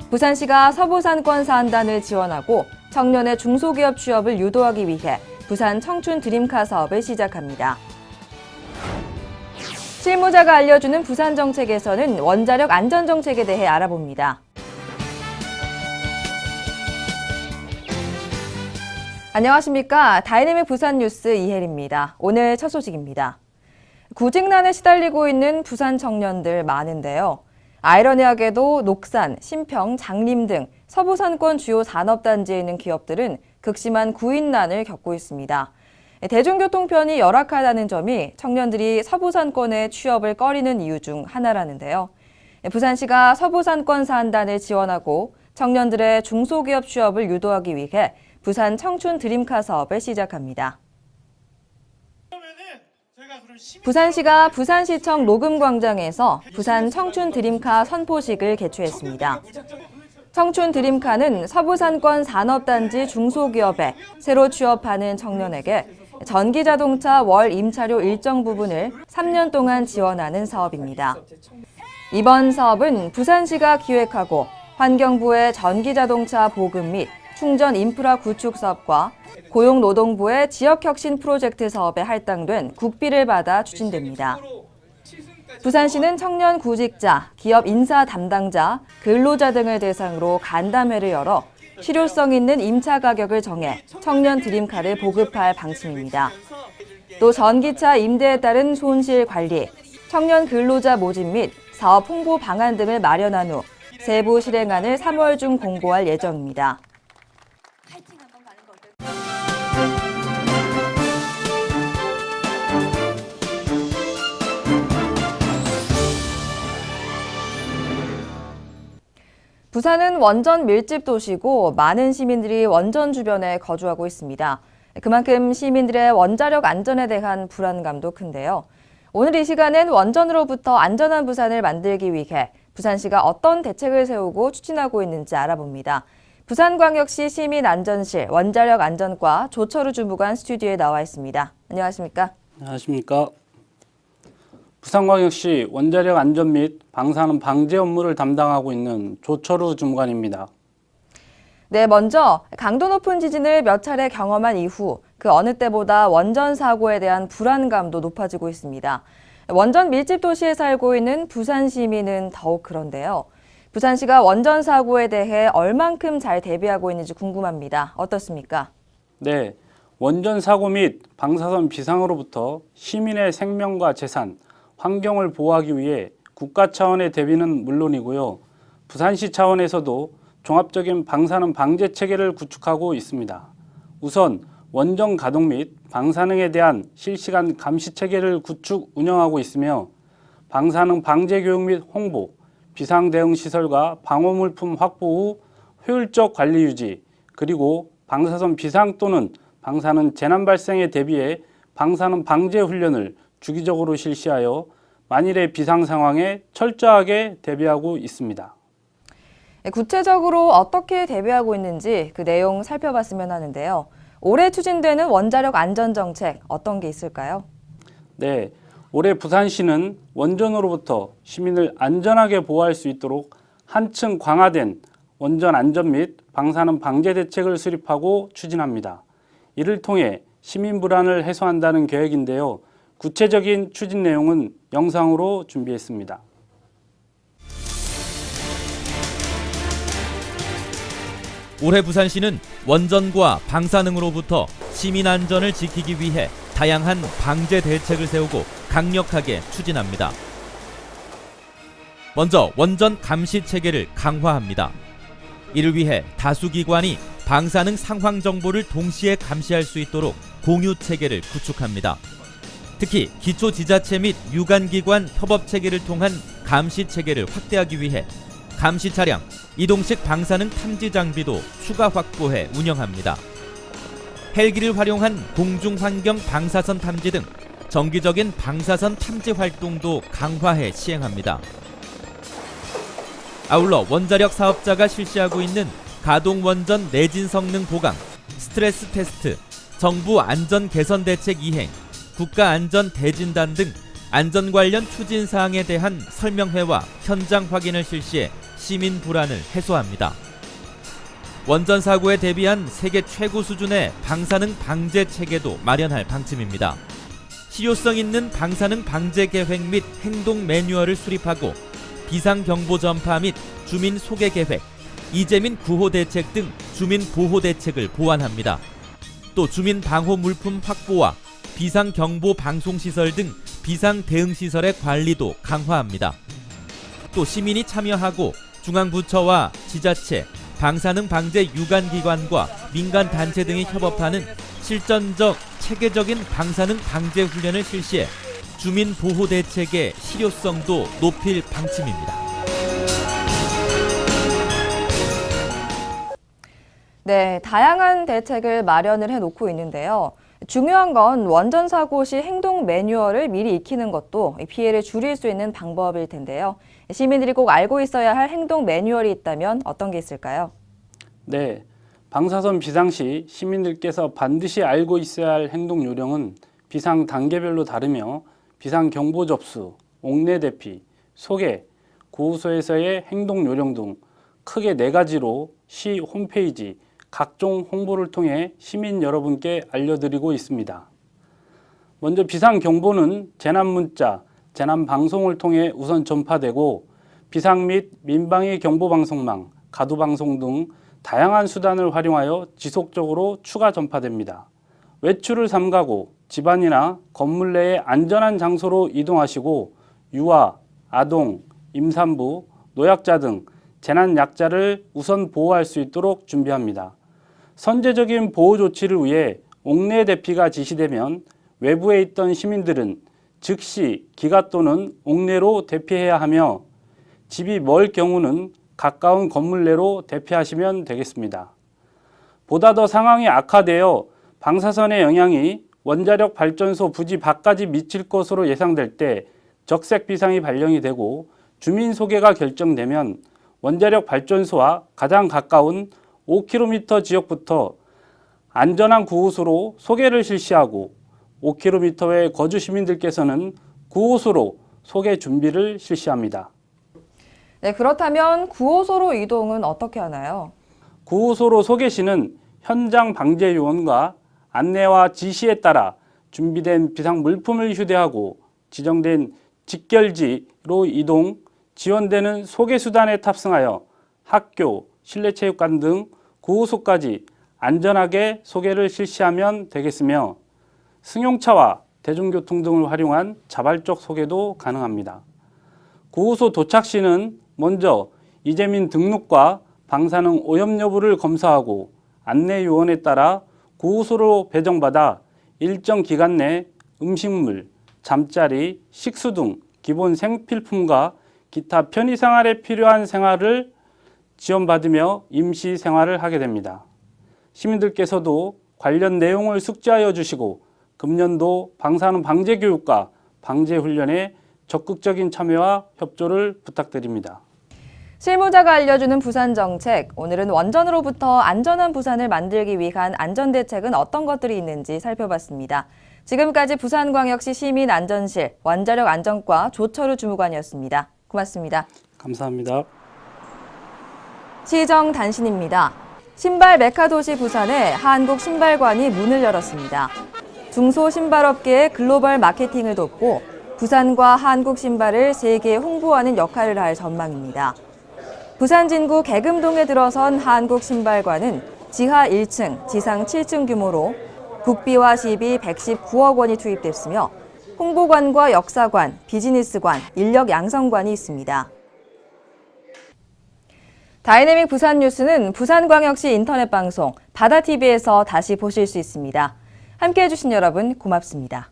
부산시가 서부산권 사안단을 지원하고 청년의 중소기업 취업을 유도하기 위해 부산 청춘 드림카 사업을 시작합니다. 실무자가 알려주는 부산 정책에서는 원자력 안전 정책에 대해 알아봅니다. 안녕하십니까. 다이내믹 부산 뉴스 이혜리입니다. 오늘 첫 소식입니다. 구직난에 시달리고 있는 부산 청년들 많은데요. 아이러니하게도 녹산, 신평, 장림 등 서부산권 주요 산업단지에 있는 기업들은 극심한 구인난을 겪고 있습니다. 대중교통편이 열악하다는 점이 청년들이 서부산권에 취업을 꺼리는 이유 중 하나라는데요. 부산시가 서부산권 사안단을 지원하고 청년들의 중소기업 취업을 유도하기 위해 부산 청춘 드림카 사업을 시작합니다. 부산시가 부산시청 녹음광장에서 부산 청춘 드림카 선포식을 개최했습니다. 청춘 드림카는 서부산권 산업단지 중소기업에 새로 취업하는 청년에게 전기자동차 월 임차료 일정 부분을 3년 동안 지원하는 사업입니다. 이번 사업은 부산시가 기획하고 환경부의 전기자동차 보급 및 충전 인프라 구축 사업과 고용노동부의 지역혁신 프로젝트 사업에 할당된 국비를 받아 추진됩니다. 부산시는 청년 구직자, 기업 인사 담당자, 근로자 등을 대상으로 간담회를 열어 실효성 있는 임차 가격을 정해 청년 드림카를 보급할 방침입니다. 또 전기차 임대에 따른 손실 관리, 청년 근로자 모집 및 사업 홍보 방안 등을 마련한 후 세부 실행안을 3월 중 공고할 예정입니다. 부산은 원전 밀집 도시고 많은 시민들이 원전 주변에 거주하고 있습니다. 그만큼 시민들의 원자력 안전에 대한 불안감도 큰데요. 오늘 이 시간엔 원전으로부터 안전한 부산을 만들기 위해 부산시가 어떤 대책을 세우고 추진하고 있는지 알아봅니다. 부산광역시 시민안전실 원자력 안전과 조철우 주무관 스튜디오에 나와 있습니다. 안녕하십니까? 안녕하십니까? 부산광역시 원자력 안전 및 방사능 방제 업무를 담당하고 있는 조철우 주무관입니다. 네, 먼저 강도 높은 지진을 몇 차례 경험한 이후 그 어느 때보다 원전 사고에 대한 불안감도 높아지고 있습니다. 원전 밀집 도시에 살고 있는 부산 시민은 더욱 그런데요. 부산시가 원전 사고에 대해 얼만큼 잘 대비하고 있는지 궁금합니다. 어떻습니까? 네, 원전 사고 및 방사선 비상으로부터 시민의 생명과 재산, 환경을 보호하기 위해 국가 차원의 대비는 물론이고요. 부산시 차원에서도 종합적인 방사능 방제 체계를 구축하고 있습니다. 우선 원전 가동 및 방사능에 대한 실시간 감시 체계를 구축 운영하고 있으며 방사능 방제 교육 및 홍보, 비상 대응 시설과 방호물품 확보 후 효율적 관리 유지, 그리고 방사선 비상 또는 방사능 재난 발생에 대비해 방사능 방제 훈련을 주기적으로 실시하여 만일의 비상 상황에 철저하게 대비하고 있습니다. 구체적으로 어떻게 대비하고 있는지 그 내용 살펴봤으면 하는데요. 올해 추진되는 원자력 안전정책 어떤 게 있을까요? 네, 올해 부산시는 원전으로부터 시민을 안전하게 보호할 수 있도록 한층 강화된 원전 안전 및 방사능 방제 대책을 수립하고 추진합니다. 이를 통해 시민 불안을 해소한다는 계획인데요. 구체적인 추진 내용은 영상으로 준비했습니다. 올해 부산시는 원전과 방사능으로부터 시민 안전을 지키기 위해 다양한 방제 대책을 세우고 강력하게 추진합니다. 먼저 원전 감시 체계를 강화합니다. 이를 위해 다수 기관이 방사능 상황 정보를 동시에 감시할 수 있도록 공유 체계를 구축합니다. 특히 기초지자체 및 유관기관 협업 체계를 통한 감시 체계를 확대하기 위해 감시 차량, 이동식 방사능 탐지 장비도 추가 확보해 운영합니다. 헬기를 활용한 공중환경 방사선 탐지 등 정기적인 방사선 탐지 활동도 강화해 시행합니다. 아울러 원자력 사업자가 실시하고 있는 가동 원전 내진 성능 보강, 스트레스 테스트, 정부 안전 개선 대책 이행, 국가 안전 대진단 등 안전 관련 추진 사항에 대한 설명회와 현장 확인을 실시해 시민 불안을 해소합니다. 원전 사고에 대비한 세계 최고 수준의 방사능 방제 체계도 마련할 방침입니다. 실효성 있는 방사능 방제 계획 및 행동 매뉴얼을 수립하고 비상경보 전파 및 주민 소개 계획, 이재민 구호 대책 등 주민 보호 대책을 보완합니다. 또 주민 방호 물품 확보와 비상경보 방송시설 등 비상대응시설의 관리도 강화합니다. 또 시민이 참여하고 중앙부처와 지자체, 방사능 방제 유관기관과 민간단체 등이 협업하는 실전적, 체계적인 방사능 방제 훈련을 실시해 주민 보호 대책의 실효성도 높일 방침입니다. 네, 다양한 대책을 마련을 해놓고 있는데요. 중요한 건 원전 사고 시 행동 매뉴얼을 미리 익히는 것도 피해를 줄일 수 있는 방법일 텐데요. 시민들이 꼭 알고 있어야 할 행동 매뉴얼이 있다면 어떤 게 있을까요? 네, 방사선 비상시 시민들께서 반드시 알고 있어야 할 행동 요령은 비상 단계별로 다르며 비상 경보 접수, 옥내 대피, 소개, 구호소에서의 행동 요령 등 크게 4가지로 시 홈페이지, 각종 홍보를 통해 시민 여러분께 알려드리고 있습니다. 먼저 비상 경보는 재난 문자, 재난 방송을 통해 우선 전파되고 비상 및 민방위 경보 방송망, 가두 방송 등 다양한 수단을 활용하여 지속적으로 추가 전파됩니다. 외출을 삼가고 집안이나 건물 내의 안전한 장소로 이동하시고 유아, 아동, 임산부, 노약자 등 재난 약자를 우선 보호할 수 있도록 준비합니다. 선제적인 보호 조치를 위해 옥내 대피가 지시되면 외부에 있던 시민들은 즉시 기가 또는 옥내로 대피해야 하며 집이 멀 경우는 가까운 건물 내로 대피하시면 되겠습니다. 보다 더 상황이 악화되어 방사선의 영향이 원자력 발전소 부지 밖까지 미칠 것으로 예상될 때 적색 비상이 발령이 되고 주민 소개가 결정되면 원자력 발전소와 가장 가까운 5km 지역부터 안전한 구호소로 소개를 실시하고 5km 외 거주 시민들께서는 구호소로 소개 준비를 실시합니다. 네, 그렇다면 구호소로 이동은 어떻게 하나요? 구호소로 소개 시는 현장 방제 요원과 안내와 지시에 따라 준비된 비상 물품을 휴대하고 지정된 직결지로 이동, 지원되는 소개 수단에 탑승하여 학교, 실내체육관 등 구호소까지 안전하게 소개를 실시하면 되겠으며 승용차와 대중교통 등을 활용한 자발적 소개도 가능합니다. 구호소 도착 시는 먼저 이재민 등록과 방사능 오염 여부를 검사하고 안내 요원에 따라 구호소로 배정받아 일정 기간 내 음식물, 잠자리, 식수 등 기본 생필품과 기타 편의생활에 필요한 생활을 지원받으며 임시 생활을 하게 됩니다. 시민들께서도 관련 내용을 숙지하여 주시고 금년도 방사능 방제 교육과 방제 훈련에 적극적인 참여와 협조를 부탁드립니다. 실무자가 알려주는 부산 정책, 오늘은 원전으로부터 안전한 부산을 만들기 위한 안전대책은 어떤 것들이 있는지 살펴봤습니다. 지금까지 부산광역시 시민안전실 원자력 안전과 조철우 주무관이었습니다. 고맙습니다. 감사합니다. 시정 단신입니다. 신발 메카 도시 부산에 한국신발관이 문을 열었습니다. 중소신발업계의 글로벌 마케팅을 돕고 부산과 한국 신발을 세계에 홍보하는 역할을 할 전망입니다. 부산 진구 계금동에 들어선 한국신발관은 지하 1층, 지상 7층 규모로 국비와 시비 119억 원이 투입됐으며 홍보관과 역사관, 비즈니스관, 인력 양성관이 있습니다. 다이내믹 부산 뉴스는 부산광역시 인터넷 방송 바다TV에서 다시 보실 수 있습니다. 함께해 주신 여러분 고맙습니다.